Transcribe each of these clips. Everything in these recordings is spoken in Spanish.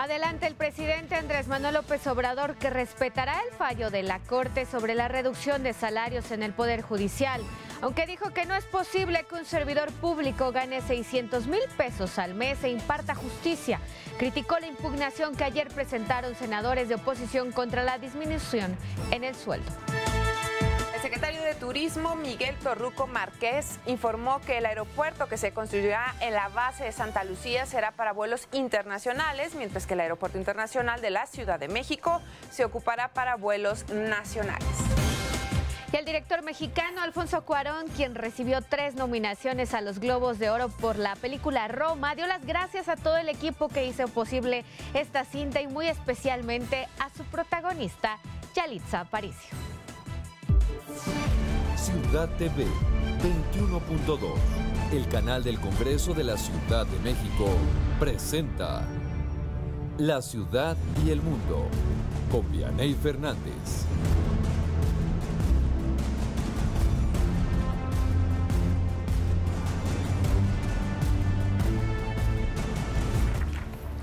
Adelante el presidente Andrés Manuel López Obrador, que respetará el fallo de la Corte sobre la reducción de salarios en el Poder Judicial, aunque dijo que no es posible que un servidor público gane 600,000 pesos al mes e imparta justicia. Criticó la impugnación que ayer presentaron senadores de oposición contra la disminución en el sueldo. El secretario de Turismo, Miguel Torruco Márquez, informó que el aeropuerto que se construirá en la base de Santa Lucía será para vuelos internacionales, mientras que el Aeropuerto Internacional de la Ciudad de México se ocupará para vuelos nacionales. Y el director mexicano Alfonso Cuarón, quien recibió 3 nominaciones a los Globos de Oro por la película Roma, dio las gracias a todo el equipo que hizo posible esta cinta y muy especialmente a su protagonista, Yalitza Aparicio. Ciudad TV 21.2, el canal del Congreso de la Ciudad de México, presenta La Ciudad y el Mundo, con Vianey Fernández.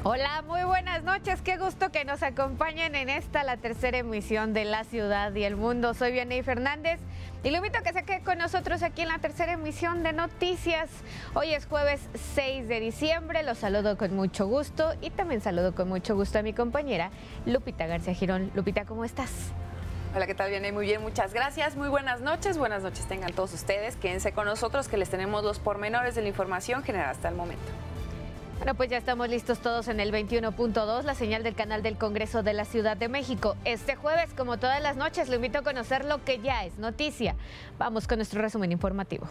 Hola, muy buenas noches, qué gusto que nos acompañen en esta, la tercera emisión de La Ciudad y el Mundo. Soy Vianey Fernández y lo invito a que se quede con nosotros aquí en la tercera emisión de Noticias. Hoy es jueves 6 de diciembre, los saludo con mucho gusto y también saludo con mucho gusto a mi compañera Lupita García Girón. Lupita, ¿cómo estás? Hola, ¿qué tal? Vianey, muy bien, muchas gracias. Muy buenas noches tengan todos ustedes. Quédense con nosotros que les tenemos los pormenores de la información generada hasta el momento. Bueno, pues ya estamos listos todos en el 21.2, la señal del canal del Congreso de la Ciudad de México. Este jueves, como todas las noches, lo invito a conocer lo que ya es noticia. Vamos con nuestro resumen informativo.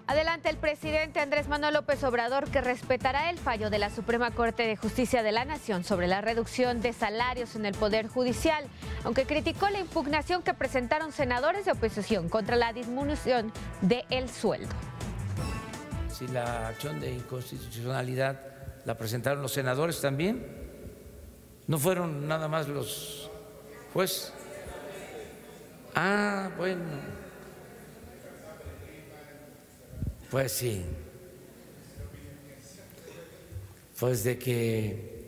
Adelante el presidente Andrés Manuel López Obrador, que respetará el fallo de la Suprema Corte de Justicia de la Nación sobre la reducción de salarios en el Poder Judicial, aunque criticó la impugnación que presentaron senadores de oposición contra la disminución del sueldo. Si la acción de inconstitucionalidad la presentaron los senadores también, no fueron nada más los jueces. Ah, bueno. Pues sí, pues de que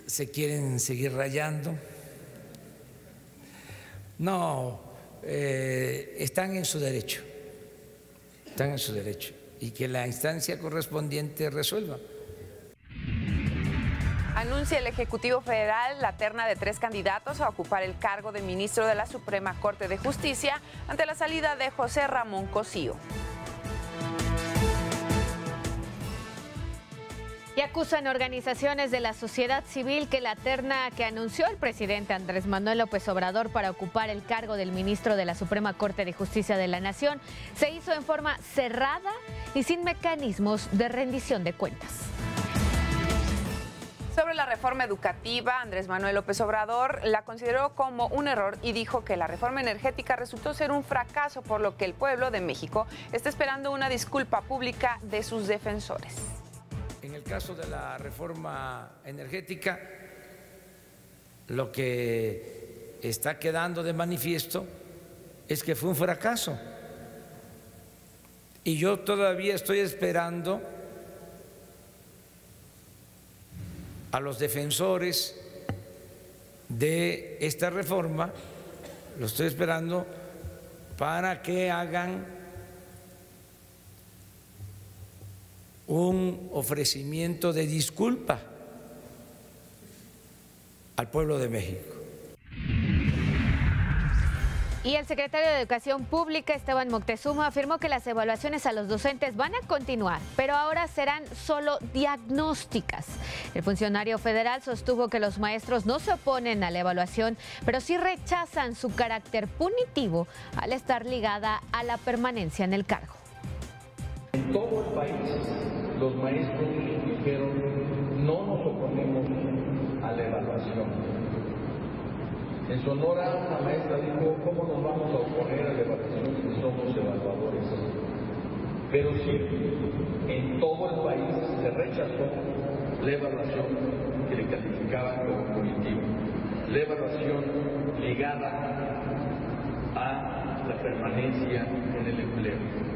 se quieren seguir rayando. No, están en su derecho, y que la instancia correspondiente resuelva. Anuncia el Ejecutivo Federal la terna de 3 candidatos a ocupar el cargo de ministro de la Suprema Corte de Justicia ante la salida de José Ramón Cosío. Y acusan organizaciones de la sociedad civil que la terna que anunció el presidente Andrés Manuel López Obrador para ocupar el cargo del ministro de la Suprema Corte de Justicia de la Nación se hizo en forma cerrada y sin mecanismos de rendición de cuentas. Sobre la reforma educativa, Andrés Manuel López Obrador la consideró como un error y dijo que la reforma energética resultó ser un fracaso, por lo que el pueblo de México está esperando una disculpa pública de sus defensores. En el caso de la reforma energética, lo que está quedando de manifiesto es que fue un fracaso. Y yo todavía estoy esperando a los defensores de esta reforma, lo estoy esperando para que hagan un ofrecimiento de disculpa al pueblo de México. Y el secretario de Educación Pública, Esteban Moctezuma, afirmó que las evaluaciones a los docentes van a continuar, pero ahora serán solo diagnósticas. El funcionario federal sostuvo que los maestros no se oponen a la evaluación, pero sí rechazan su carácter punitivo al estar ligada a la permanencia en el cargo. En todo el país, los maestros dijeron: no nos oponemos a la evaluación. En Sonora, una maestra dijo: ¿cómo nos vamos a oponer a la evaluación si somos evaluadores? Pero sí, en todo el país se rechazó la evaluación que le calificaban como punitiva, la evaluación ligada a la permanencia en el empleo.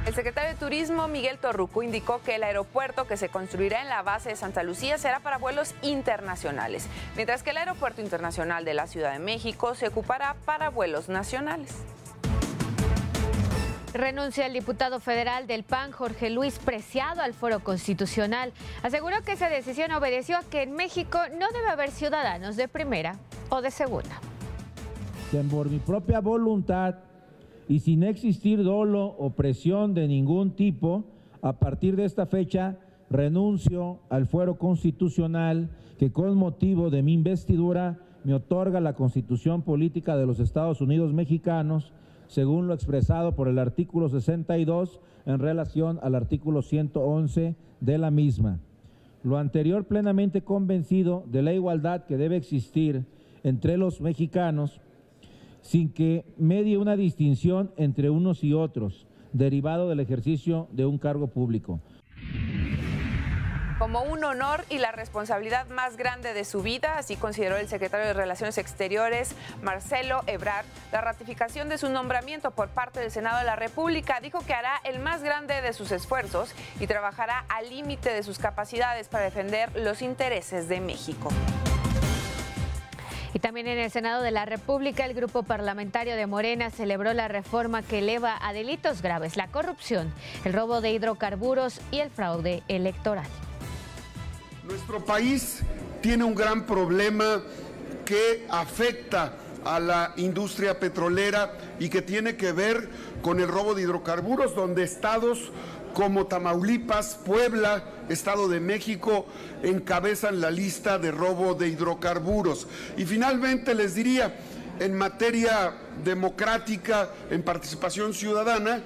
El secretario de Turismo, Miguel Torruco, indicó que el aeropuerto que se construirá en la base de Santa Lucía será para vuelos internacionales, mientras que el Aeropuerto Internacional de la Ciudad de México se ocupará para vuelos nacionales. Renuncia el diputado federal del PAN, Jorge Luis Preciado, al Foro Constitucional. Aseguró que esa decisión obedeció a que en México no debe haber ciudadanos de primera o de segunda. Que por mi propia voluntad y sin existir dolo o presión de ningún tipo, a partir de esta fecha renuncio al fuero constitucional que con motivo de mi investidura me otorga la Constitución Política de los Estados Unidos Mexicanos, según lo expresado por el artículo 62 en relación al artículo 111 de la misma. Lo anterior plenamente convencido de la igualdad que debe existir entre los mexicanos, sin que medie una distinción entre unos y otros, derivado del ejercicio de un cargo público. Como un honor y la responsabilidad más grande de su vida, así consideró el secretario de Relaciones Exteriores, Marcelo Ebrard, la ratificación de su nombramiento por parte del Senado de la República. Dijo que hará el más grande de sus esfuerzos y trabajará al límite de sus capacidades para defender los intereses de México. Y también en el Senado de la República, el grupo parlamentario de Morena celebró la reforma que eleva a delitos graves la corrupción, el robo de hidrocarburos y el fraude electoral. Nuestro país tiene un gran problema que afecta a la industria petrolera y que tiene que ver con el robo de hidrocarburos, donde estados como Tamaulipas, Puebla, Estado de México encabezan la lista de robo de hidrocarburos. Y finalmente les diría, en materia democrática, en participación ciudadana,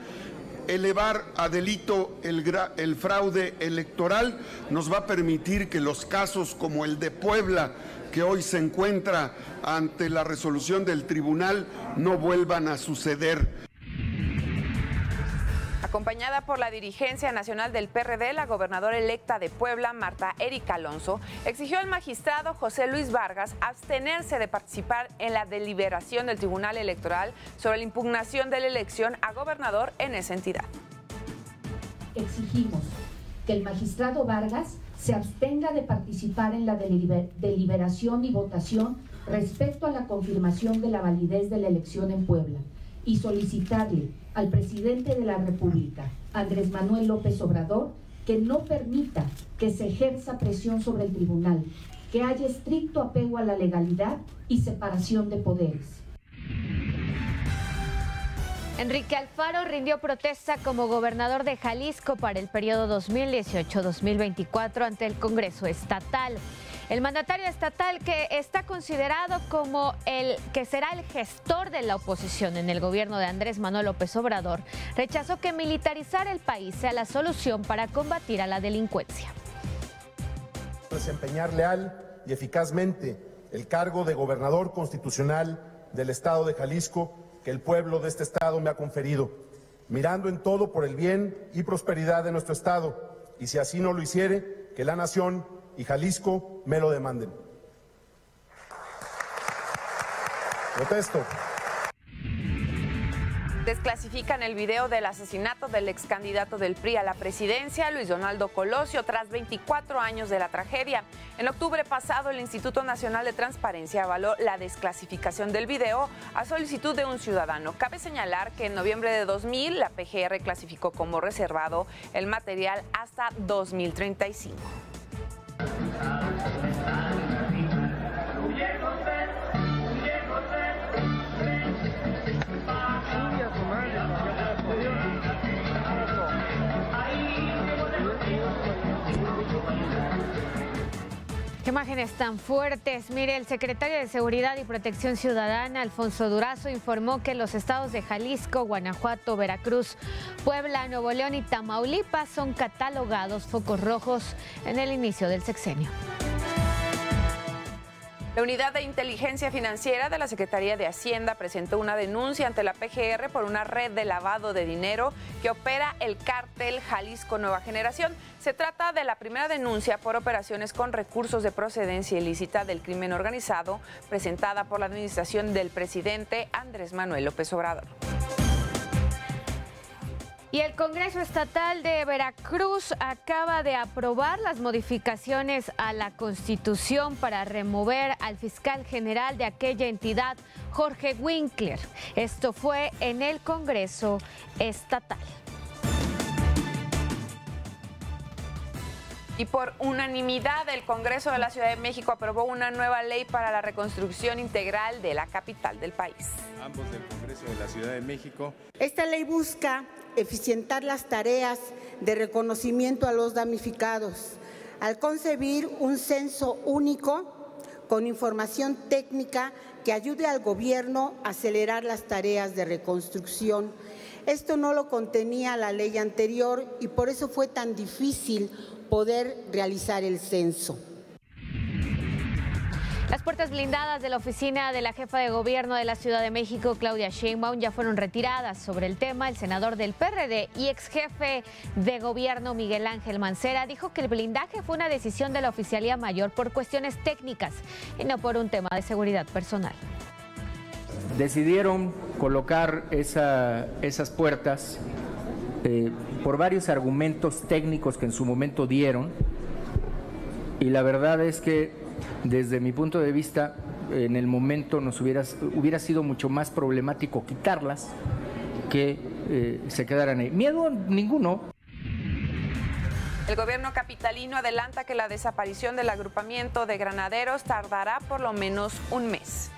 elevar a delito el fraude electoral nos va a permitir que los casos como el de Puebla, que hoy se encuentra ante la resolución del tribunal, no vuelvan a suceder. Acompañada por la dirigencia nacional del PRD, la gobernadora electa de Puebla, Marta Erika Alonso, exigió al magistrado José Luis Vargas abstenerse de participar en la deliberación del Tribunal Electoral sobre la impugnación de la elección a gobernador en esa entidad. Exigimos que el magistrado Vargas se abstenga de participar en la deliberación y votación respecto a la confirmación de la validez de la elección en Puebla y solicitarle al presidente de la República, Andrés Manuel López Obrador, que no permita que se ejerza presión sobre el tribunal, que haya estricto apego a la legalidad y separación de poderes. Enrique Alfaro rindió protesta como gobernador de Jalisco para el periodo 2018-2024 ante el Congreso Estatal. El mandatario estatal, que está considerado como el que será el gestor de la oposición en el gobierno de Andrés Manuel López Obrador, rechazó que militarizar el país sea la solución para combatir a la delincuencia. Desempeñar leal y eficazmente el cargo de gobernador constitucional del estado de Jalisco que el pueblo de este estado me ha conferido, mirando en todo por el bien y prosperidad de nuestro estado, y si así no lo hiciere, que la nación y Jalisco me lo demanden. Protesto. Desclasifican el video del asesinato del ex candidato del PRI a la presidencia, Luis Donaldo Colosio, tras 24 años de la tragedia. En octubre pasado, el Instituto Nacional de Transparencia avaló la desclasificación del video a solicitud de un ciudadano. Cabe señalar que en noviembre de 2000, la PGR clasificó como reservado el material hasta 2035. Qué imágenes tan fuertes. Mire, el secretario de Seguridad y Protección Ciudadana, Alfonso Durazo, informó que los estados de Jalisco, Guanajuato, Veracruz, Puebla, Nuevo León y Tamaulipas son catalogados focos rojos en el inicio del sexenio. La Unidad de Inteligencia Financiera de la Secretaría de Hacienda presentó una denuncia ante la PGR por una red de lavado de dinero que opera el cártel Jalisco Nueva Generación. Se trata de la primera denuncia por operaciones con recursos de procedencia ilícita del crimen organizado presentada por la administración del presidente Andrés Manuel López Obrador. Y el Congreso Estatal de Veracruz acaba de aprobar las modificaciones a la Constitución para remover al fiscal general de aquella entidad, Jorge Winkler. Esto fue en el Congreso Estatal. Y por unanimidad, el Congreso de la Ciudad de México aprobó una nueva ley para la reconstrucción integral de la capital del país. Ambos del Congreso de la Ciudad de México. Esta ley busca eficientar las tareas de reconocimiento a los damnificados, al concebir un censo único con información técnica que ayude al gobierno a acelerar las tareas de reconstrucción. Esto no lo contenía la ley anterior y por eso fue tan difícil poder realizar el censo. Las puertas blindadas de la oficina de la jefa de gobierno de la Ciudad de México, Claudia Sheinbaum, ya fueron retiradas. Sobre el tema, el senador del PRD y ex jefe de gobierno, Miguel Ángel Mancera, dijo que el blindaje fue una decisión de la Oficialía Mayor por cuestiones técnicas y no por un tema de seguridad personal. Decidieron colocar esas puertas por varios argumentos técnicos que en su momento dieron, y la verdad es que desde mi punto de vista en el momento hubiera sido mucho más problemático quitarlas que se quedaran ahí. Miedo ninguno. El gobierno capitalino adelanta que la desaparición del agrupamiento de granaderos tardará por lo menos un mes.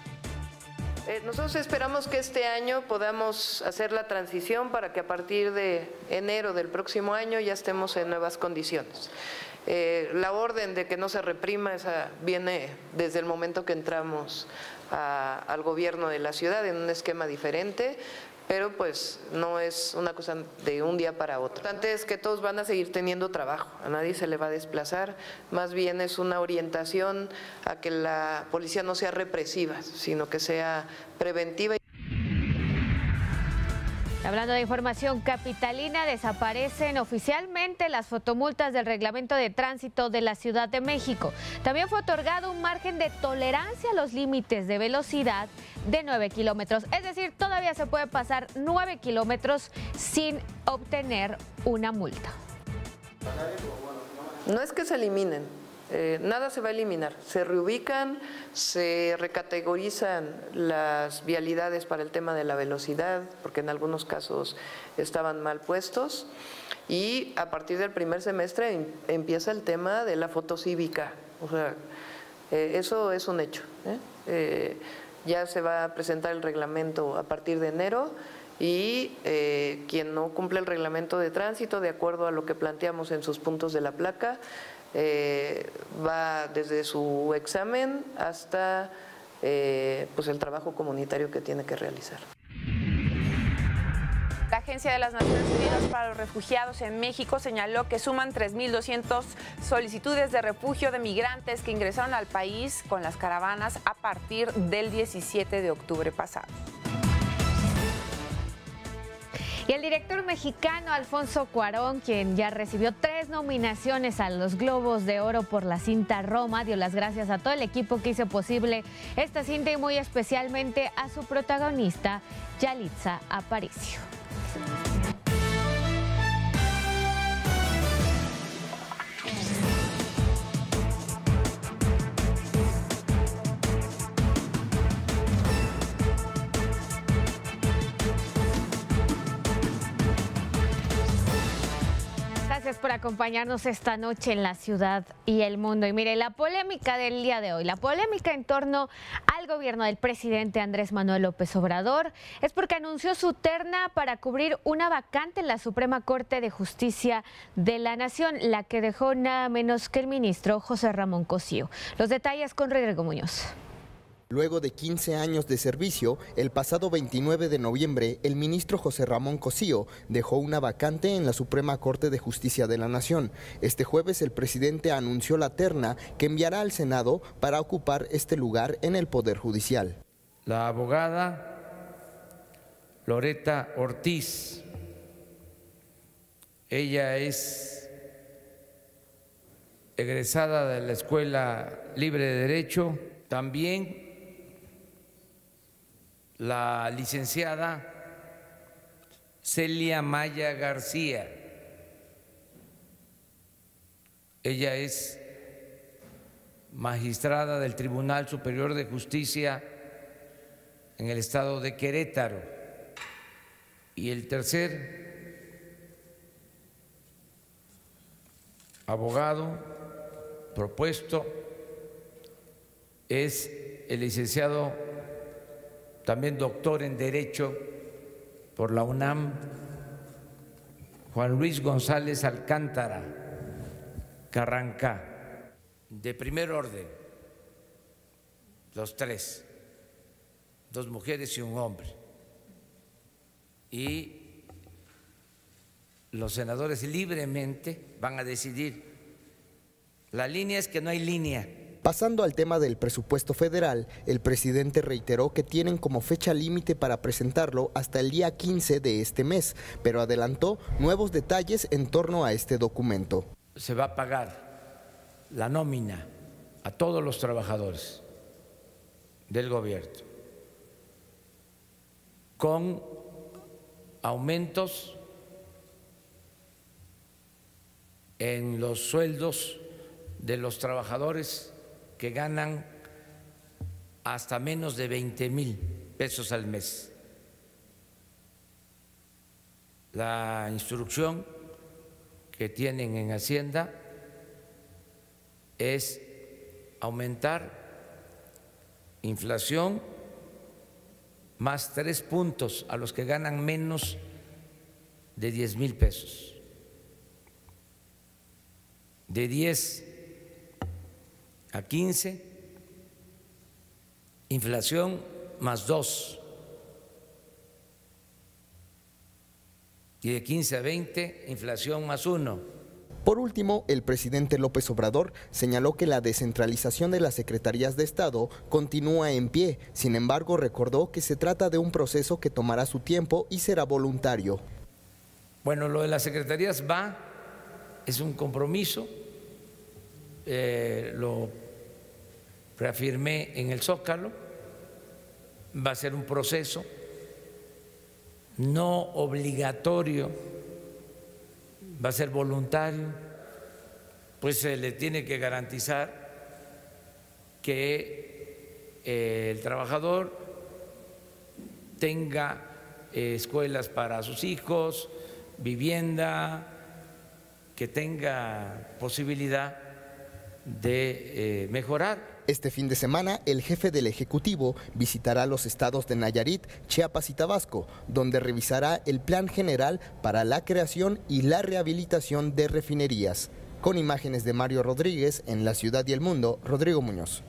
Nosotros esperamos que este año podamos hacer la transición para que a partir de enero del próximo año ya estemos en nuevas condiciones. La orden de que no se reprima esa viene desde el momento que entramos al gobierno de la ciudad en un esquema diferente, pero pues no es una cosa de un día para otro. Lo importante es que todos van a seguir teniendo trabajo, a nadie se le va a desplazar, más bien es una orientación a que la policía no sea represiva, sino que sea preventiva. Hablando de información capitalina, desaparecen oficialmente las fotomultas del Reglamento de Tránsito de la Ciudad de México. También fue otorgado un margen de tolerancia a los límites de velocidad de 9 kilómetros. Es decir, todavía se puede pasar 9 kilómetros sin obtener una multa. No es que se eliminen. Nada se va a eliminar, se reubican, se recategorizan las vialidades para el tema de la velocidad, porque en algunos casos estaban mal puestos, y a partir del primer semestre empieza el tema de la fotocívica, o sea, eso es un hecho. Ya se va a presentar el reglamento a partir de enero, y quien no cumple el reglamento de tránsito, de acuerdo a lo que planteamos en sus puntos de la placa, va desde su examen hasta pues el trabajo comunitario que tiene que realizar. La Agencia de las Naciones Unidas para los Refugiados en México señaló que suman 3.200 solicitudes de refugio de migrantes que ingresaron al país con las caravanas a partir del 17 de octubre pasado. Y el director mexicano Alfonso Cuarón, quien ya recibió 3 nominaciones a los Globos de Oro por la cinta Roma, dio las gracias a todo el equipo que hizo posible esta cinta y muy especialmente a su protagonista, Yalitza Aparicio. Gracias por acompañarnos esta noche en La Ciudad y el Mundo. Y mire, la polémica del día de hoy, la polémica en torno al gobierno del presidente Andrés Manuel López Obrador, es porque anunció su terna para cubrir una vacante en la Suprema Corte de Justicia de la Nación, la que dejó nada menos que el ministro José Ramón Cosío. Los detalles con Rodrigo Muñoz. Luego de 15 años de servicio, el pasado 29 de noviembre, el ministro José Ramón Cosío dejó una vacante en la Suprema Corte de Justicia de la Nación. Este jueves el presidente anunció la terna que enviará al Senado para ocupar este lugar en el Poder Judicial. La abogada Loreta Ortiz, ella es egresada de la Escuela Libre de Derecho, también la licenciada Celia Maya García. Ella es magistrada del Tribunal Superior de Justicia en el estado de Querétaro. Y el tercer abogado propuesto es el licenciado, también doctor en Derecho por la UNAM, Juan Luis González Alcántara Carrancá, de primer orden, los tres, 2 mujeres y un hombre. Y los senadores libremente van a decidir. La línea es que no hay línea. Pasando al tema del presupuesto federal, el presidente reiteró que tienen como fecha límite para presentarlo hasta el día 15 de este mes, pero adelantó nuevos detalles en torno a este documento. Se va a pagar la nómina a todos los trabajadores del gobierno con aumentos en los sueldos de los trabajadores que ganan hasta menos de 20,000 pesos al mes. La instrucción que tienen en Hacienda es aumentar inflación más 3 puntos a los que ganan menos de 10,000 pesos. De 10 a 15, inflación más 2. Y de 15 a 20, inflación más 1. Por último, el presidente López Obrador señaló que la descentralización de las secretarías de Estado continúa en pie. Sin embargo, recordó que se trata de un proceso que tomará su tiempo y será voluntario. Bueno, lo de las secretarías es un compromiso, lo reafirmé en el Zócalo, va a ser un proceso no obligatorio, va a ser voluntario, pues se le tiene que garantizar que el trabajador tenga escuelas para sus hijos, vivienda, que tenga posibilidad de mejorar. Este fin de semana, el jefe del Ejecutivo visitará los estados de Nayarit, Chiapas y Tabasco, donde revisará el plan general para la creación y la rehabilitación de refinerías. Con imágenes de Mario Rodríguez, en La Ciudad y el Mundo, Rodrigo Muñoz.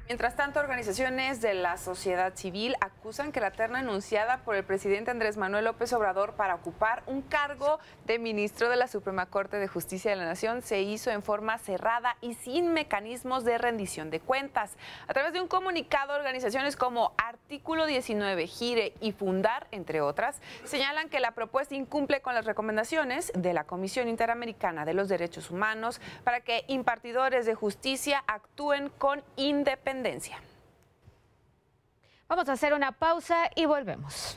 Mientras tanto, organizaciones de la sociedad civil acusan que la terna anunciada por el presidente Andrés Manuel López Obrador para ocupar un cargo de ministro de la Suprema Corte de Justicia de la Nación se hizo en forma cerrada y sin mecanismos de rendición de cuentas. A través de un comunicado, organizaciones como Artículo 19, Gire y Fundar, entre otras, señalan que la propuesta incumple con las recomendaciones de la Comisión Interamericana de los Derechos Humanos para que impartidores de justicia actúen con independencia. Vamos a hacer una pausa y volvemos.